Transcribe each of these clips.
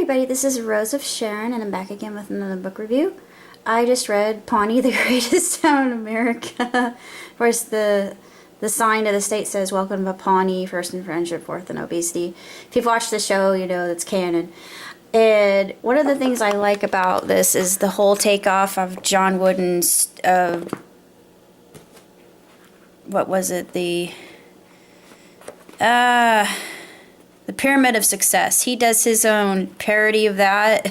everybody, this is Rose of Sharon, and I'm back again with another book review. I just read Pawnee, the Greatest Town in America. Of course, the sign of the state says, "Welcome to Pawnee, first in friendship, fourth in obesity." If you've watched the show, you know that's canon. And one of the things I like about this is the whole takeoff of John Wooden's, what was it, the Pyramid of Success. He does his own parody of that.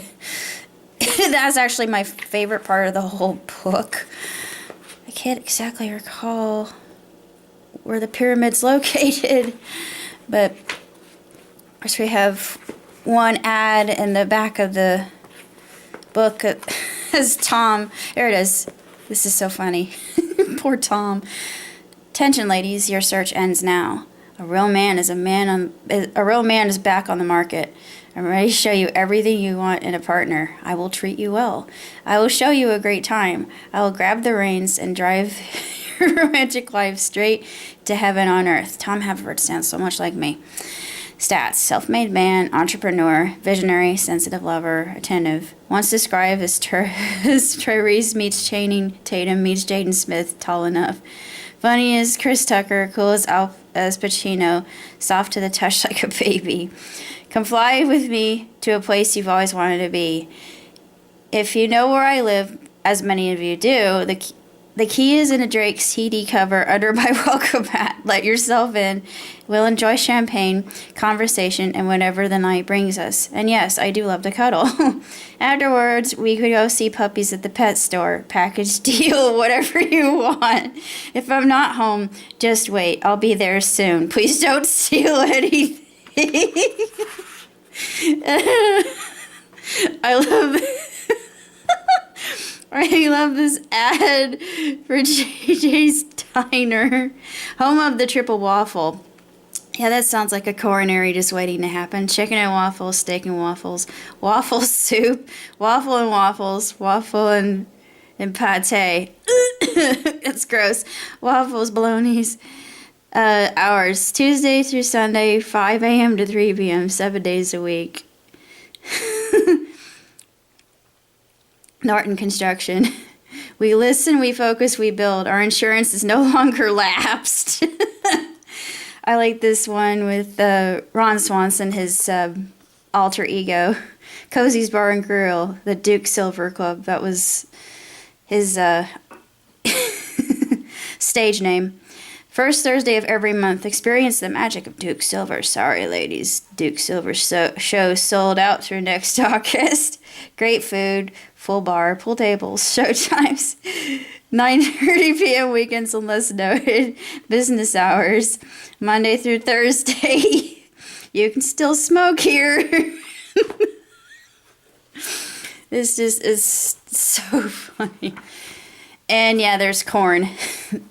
That's actually my favorite part of the whole book. I can't exactly recall where the pyramid's located, but of course we have one ad in the back of the book as Tom. There it is. This is so funny. Poor Tom. Attention, ladies, your search ends now. A real man is back on the market. I'm ready to show you everything you want in a partner. I will treat you well. I will show you a great time. I will grab the reins and drive your romantic life straight to heaven on earth. Tom Haverford sounds so much like me. Stats: self-made man, entrepreneur, visionary, sensitive lover, attentive. Once described as Tyrese meets Channing Tatum meets Jaden Smith, tall enough. Funny as Chris Tucker, cool as Pacino, soft to the touch like a baby. Come fly with me to a place you've always wanted to be. If you know where I live, as many of you do, the key is in a Drake CD cover under my welcome mat. Let yourself in. We'll enjoy champagne, conversation, and whatever the night brings us. And yes, I do love to cuddle. Afterwards, we could go see puppies at the pet store. Package deal, whatever you want. If I'm not home, just wait. I'll be there soon. Please don't steal anything. I love this ad for JJ's Diner, home of the triple waffle. Yeah, that sounds like a coronary just waiting to happen. Chicken and waffles, steak and waffles, waffle soup, waffle and waffles, waffle and pate. It's gross. Waffles, bologna's. Hours, Tuesday through Sunday, 5 a.m. to 3 p.m., 7 days a week. Norton Construction. We listen, we focus, we build. Our insurance is no longer lapsed. I like this one with Ron Swanson, his alter ego. Cozy's Bar and Grill, the Duke Silver Club. That was his stage name. First Thursday of every month, experience the magic of Duke Silver. Sorry, ladies. Duke Silver show sold out through next August. Great food, full bar, pool tables, show times. 9:30 p.m. weekends unless noted. Business hours, Monday through Thursday. You can still smoke here. This just is so funny. And yeah, there's corn.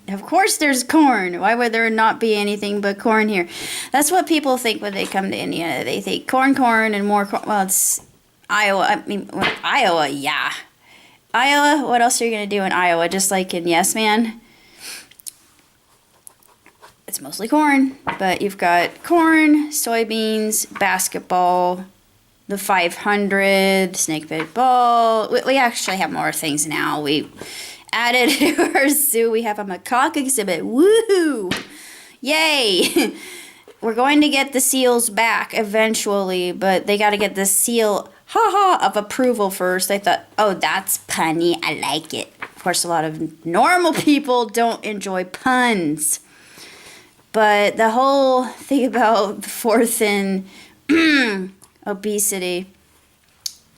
Of course there's corn. Why would there not be anything but corn here? That's what people think when they come to Indiana. They think corn, and more corn. Well, it's Iowa. I mean, Iowa, yeah. Iowa, what else are you going to do in Iowa? Just like in Yes Man? It's mostly corn. But you've got corn, soybeans, basketball, the 500, snake pit ball. We actually have more things now. We added to our zoo. We have a macaque exhibit. Woohoo! Yay! We're going to get the seals back eventually, but they got to get the seal, of approval first. They thought, oh, that's punny. I like it. Of course, a lot of normal people don't enjoy puns. But the whole thing about the fourth in obesity,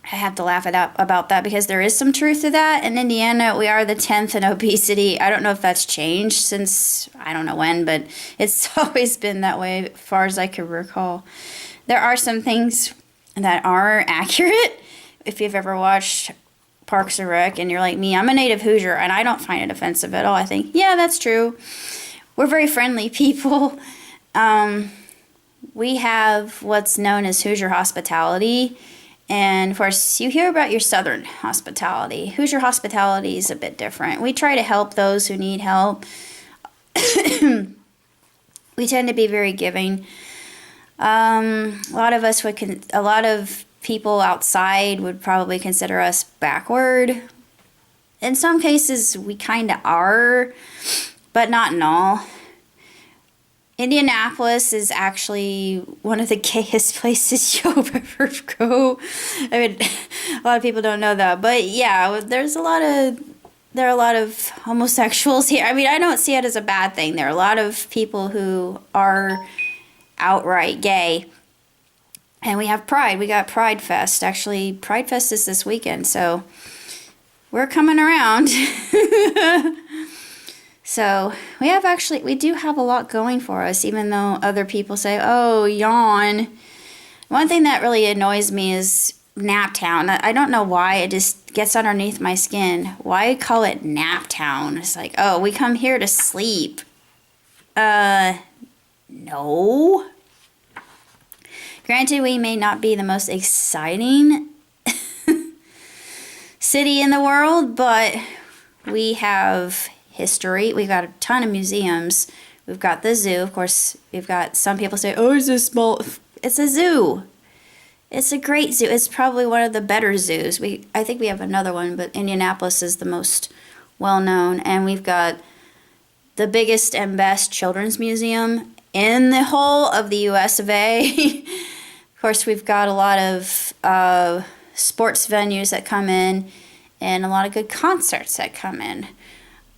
I have to laugh about that because there is some truth to that. In Indiana, we are the 10th in obesity. I don't know if that's changed since, I don't know when, but it's always been that way as far as I can recall. There are some things that are accurate. If you've ever watched Parks and Rec and you're like me, I'm a native Hoosier and I don't find it offensive at all. I think, yeah, that's true. We're very friendly people. We have what's known as Hoosier hospitality. And of course, you hear about your Southern hospitality. Hoosier hospitality is a bit different. We try to help those who need help. We tend to be very giving. A lot of people outside would probably consider us backward. In some cases, we kind of are, but not in all. Indianapolis is actually one of the gayest places you'll ever go. I mean, a lot of people don't know that, but yeah, there are a lot of homosexuals here. I mean, I don't see it as a bad thing. There are a lot of people who are outright gay. And we have Pride. We got Pride Fest. Actually, Pride Fest is this weekend, so we're coming around. So we do have a lot going for us, even though other people say, oh, yawn. One thing that really annoys me is Naptown. I don't know why, it just gets underneath my skin. Why call it Naptown? It's like, oh, we come here to sleep. No. Granted, we may not be the most exciting city in the world, but we have history. We've got a ton of museums. We've got the zoo. Of course, we've got some people say, oh, it's a small... It's a zoo. It's a great zoo. It's probably one of the better zoos. I think we have another one, but Indianapolis is the most well-known. And we've got the biggest and best children's museum in the whole of the US of A. Of course, we've got a lot of sports venues that come in and a lot of good concerts that come in.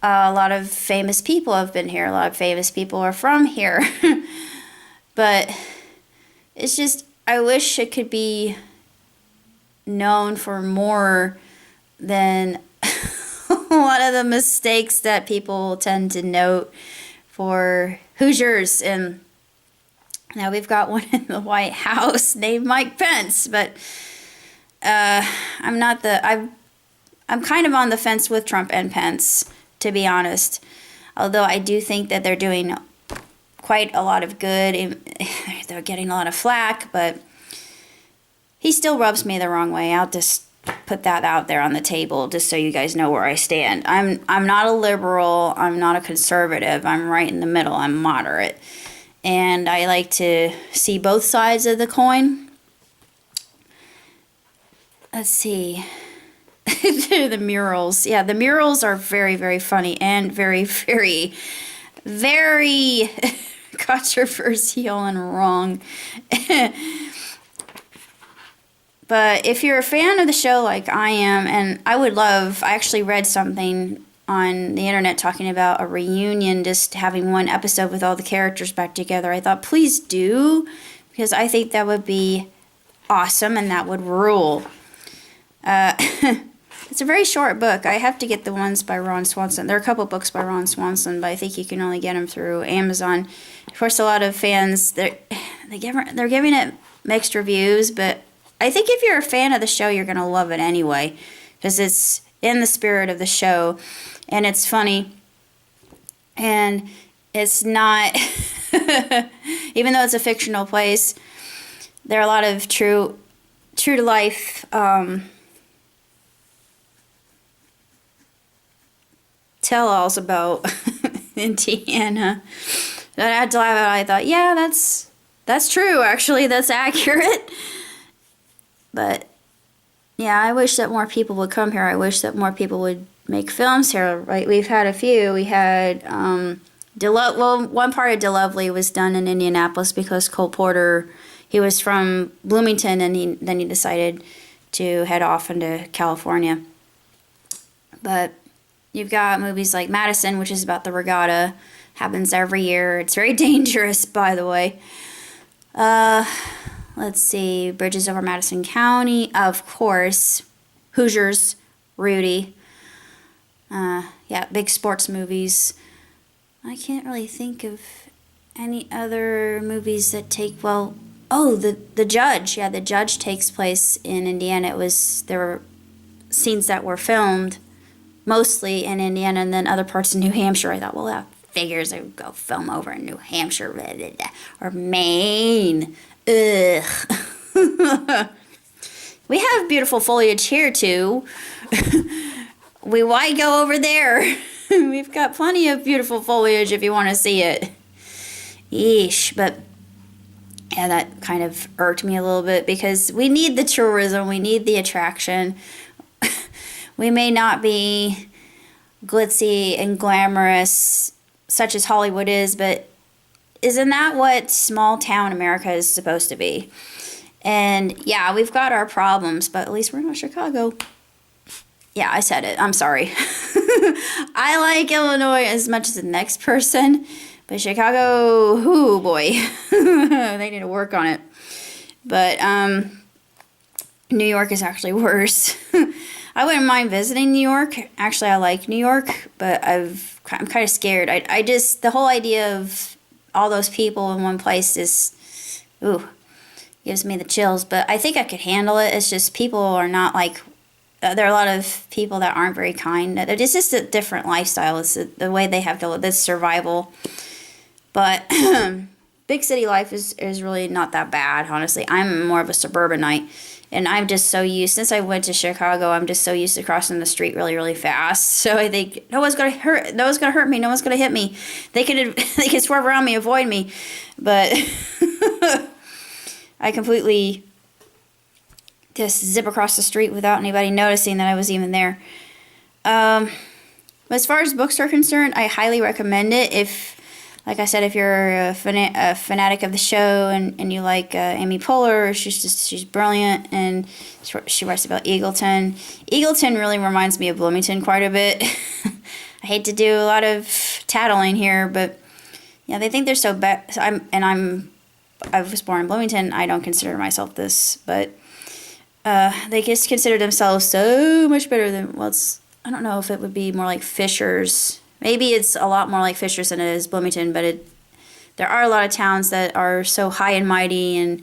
A lot of famous people have been here. A lot of famous people are from here. But it's just, I wish it could be known for more than a lot of the mistakes that people tend to note for Hoosiers. And now we've got one in the White House named Mike Pence, but I'm kind of on the fence with Trump and Pence, to be honest. Although I do think that they're doing quite a lot of good. They're getting a lot of flack, but he still rubs me the wrong way. I'll just put that out there on the table just so you guys know where I stand. I'm not a liberal. I'm not a conservative. I'm right in the middle. I'm moderate. And I like to see both sides of the coin. Let's see. The murals. Yeah, the murals are very, very funny and very, very, very controversial and wrong. But if you're a fan of the show like I am, and I actually read something on the internet talking about a reunion, just having one episode with all the characters back together. I thought, please do, because I think that would be awesome and that would rule. It's a very short book. I have to get the ones by Ron Swanson. There are a couple books by Ron Swanson, but I think you can only get them through Amazon. Of course, a lot of fans, they're giving it mixed reviews, but I think if you're a fan of the show, you're going to love it anyway, because it's in the spirit of the show, and it's funny, and it's not, even though it's a fictional place, there are a lot of true to life tell-alls about Indiana that I had to laugh at. I thought, yeah, that's true, actually, that's accurate. But yeah, I wish that more people would come here. I wish that more people would make films here. Right, we've had a few. We had one part of DeLovely was done in Indianapolis because Cole Porter, he was from Bloomington, and then he decided to head off into California. But you've got movies like Madison, which is about the regatta, happens every year. It's very dangerous, by the way. Let's see, Bridges Over Madison County, of course, Hoosiers, Rudy. Yeah, big sports movies. I can't really think of any other movies that take, the Judge. Yeah, The Judge takes place in Indiana. There were scenes that were filmed mostly in Indiana and then other parts of New Hampshire. I thought, well, that figures. I would go film over in New Hampshire or Maine. Ugh. We have beautiful foliage here too. Why go over there? We've got plenty of beautiful foliage if you want to see it. Yeesh. But And that kind of irked me a little bit because we need the tourism, we need the attraction. We may not be glitzy and glamorous such as Hollywood is, but isn't that what small town America is supposed to be? And yeah, we've got our problems, but at least we're not Chicago. Yeah, I said it. I'm sorry. I like Illinois as much as the next person, but Chicago, ooh boy, they need to work on it. But New York is actually worse. I wouldn't mind visiting New York. Actually, I like New York, but I'm kind of scared. I just, the whole idea of all those people in one place is, ooh, gives me the chills. But I think I could handle it. It's just people are not like, there are a lot of people that aren't very kind. It's just a different lifestyle. It's the way they have to live, this survival. But big city life is really not that bad, honestly. I'm more of a suburbanite. And I'm just so used, since I went to Chicago, I'm just so used to crossing the street really, really fast. So I think no one's gonna hurt me, no one's gonna hit me. They can swerve around me, avoid me, but I completely just zip across the street without anybody noticing that I was even there. As far as books are concerned, I highly recommend it. If, like I said, if you're a fanatic of the show and you like Amy Poehler, she's brilliant, and she writes about Eagleton. Eagleton really reminds me of Bloomington quite a bit. I hate to do a lot of tattling here, but yeah, they think they're so bad. So I was born in Bloomington. I don't consider myself this, but they just consider themselves so much better than, well, I don't know if it would be more like Fishers. Maybe it's a lot more like Fishers than it is Bloomington, but there are a lot of towns that are so high and mighty and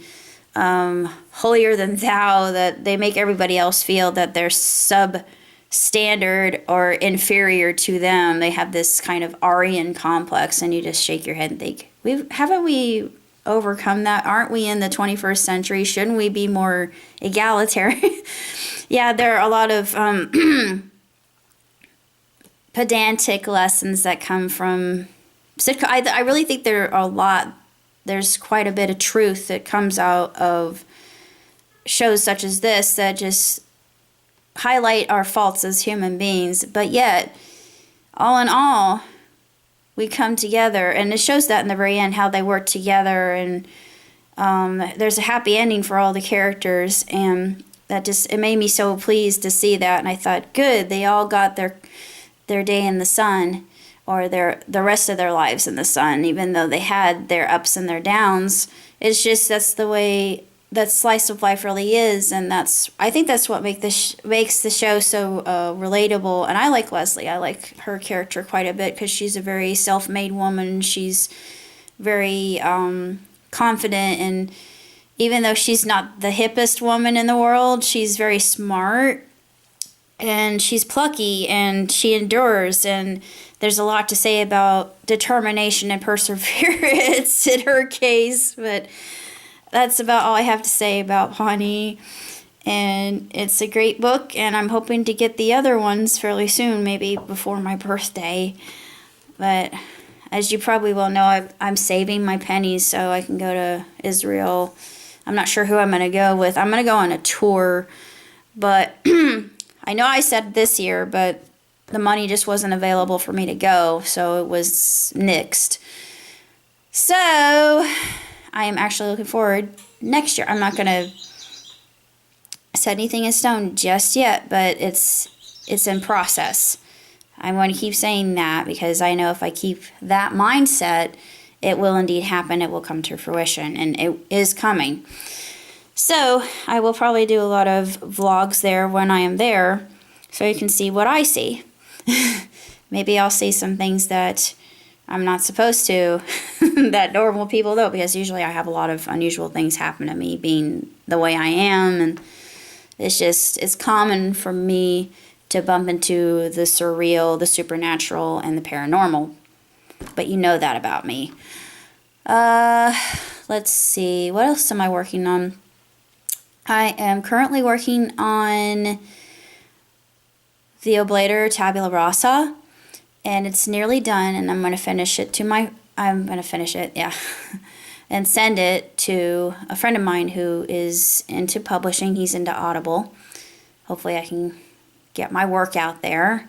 holier than thou that they make everybody else feel that they're substandard or inferior to them. They have this kind of Aryan complex, and you just shake your head and think, haven't we overcome that? Aren't we in the 21st century? Shouldn't we be more egalitarian? Yeah, there are a lot of pedantic lessons that come from sitcom. I really think there's quite a bit of truth that comes out of shows such as this that just highlight our faults as human beings, but yet, all in all, we come together, and it shows that in the very end how they work together, and there's a happy ending for all the characters, and that just, it made me so pleased to see that. And I thought, good, they all got their day in the sun, or the rest of their lives in the sun, even though they had their ups and their downs. It's just, that's the way that slice of life really is, and I think that's what makes the show so relatable. And I like Leslie. I like her character quite a bit because she's a very self-made woman. She's very confident, and even though she's not the hippest woman in the world, she's very smart, and she's plucky, and she endures, and there's a lot to say about determination and perseverance in her case, but that's about all I have to say about Pawnee. And it's a great book, and I'm hoping to get the other ones fairly soon, maybe before my birthday. But as you probably well know, I'm saving my pennies so I can go to Israel. I'm not sure who I'm going to go with. I'm going to go on a tour, but I know I said this year, but the money just wasn't available for me to go, so it was nixed. So I am actually looking forward next year. I'm not going to set anything in stone just yet, but it's in process. I'm going to keep saying that because I know if I keep that mindset, it will indeed happen. It will come to fruition, and it is coming. So I will probably do a lot of vlogs there when I am there, so you can see what I see. Maybe I'll see some things that I'm not supposed to, that normal people don't, because usually I have a lot of unusual things happen to me being the way I am, and it's common for me to bump into the surreal, the supernatural, and the paranormal. But you know that about me. Let's see, what else am I working on? I am currently working on the Oblator Tabula Rasa, and it's nearly done, and I'm going to finish it, yeah. and send it to a friend of mine who is into publishing. He's into Audible. Hopefully I can get my work out there.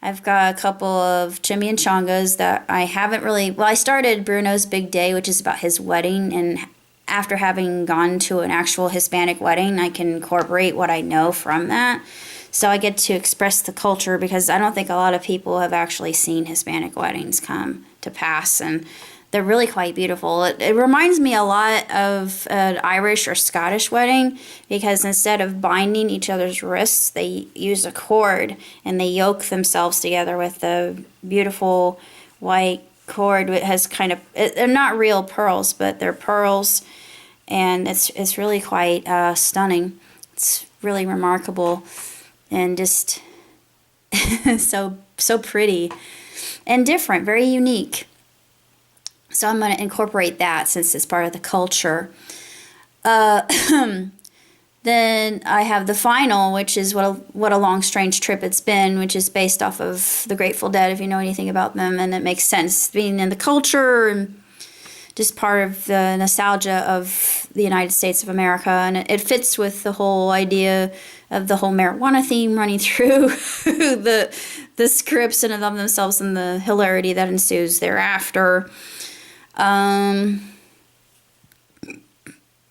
I've got a couple of chimichangas that I haven't really... Well, I started Bruno's Big Day, which is about his wedding, and after having gone to an actual Hispanic wedding, I can incorporate what I know from that. So I get to express the culture, because I don't think a lot of people have actually seen Hispanic weddings come to pass, and they're really quite beautiful. It reminds me a lot of an Irish or Scottish wedding, because instead of binding each other's wrists, they use a cord and they yoke themselves together with a beautiful white cord. It has kind of, they're not real pearls, but they're pearls, and it's really quite stunning. It's really remarkable and just so pretty and different, very unique. So I'm going to incorporate that since it's part of the culture. Then I have the final, which is what a long strange trip it's been, which is based off of the Grateful Dead, if you know anything about them, and it makes sense being in the culture and just part of the nostalgia of the United States of America, and it fits with the whole idea of the whole marijuana theme running through the scripts and of themselves, and the hilarity that ensues thereafter.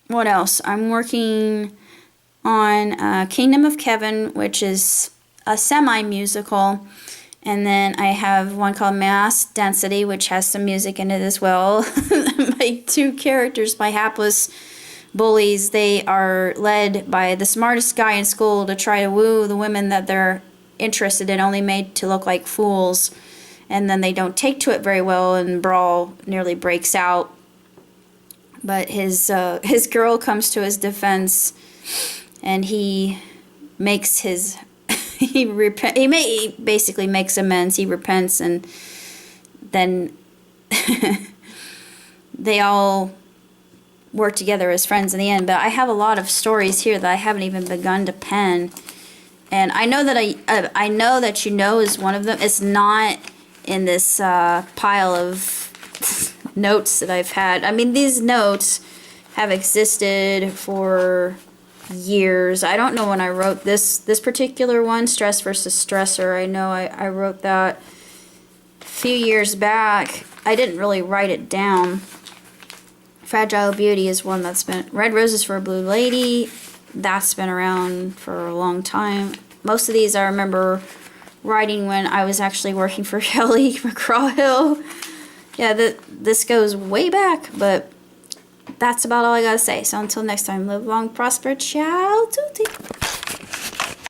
What else? I'm working on Kingdom of Kevin, which is a semi-musical. And then I have one called Mass Density, which has some music in it as well. My two characters, my hapless bullies, they are led by the smartest guy in school to try to woo the women that they're interested in, only made to look like fools. And then they don't take to it very well, and brawl nearly breaks out. But his girl comes to his defense, and he makes his he basically makes amends. He repents, and then they all work together as friends in the end. But I have a lot of stories here that I haven't even begun to pen, and I know that I know that you know is one of them. It's not in this pile of notes that I've had. I mean, these notes have existed for years. I don't know when I wrote this particular one, Stress versus Stressor. I know I wrote that a few years back. I didn't really write it down. Fragile Beauty is one that's been... Red Roses for a Blue Lady, that's been around for a long time. Most of these I remember writing when I was actually working for Shelley McGraw-Hill. Yeah, this goes way back, but that's about all I gotta say. So until next time, live long, prosper, ciao, tutti.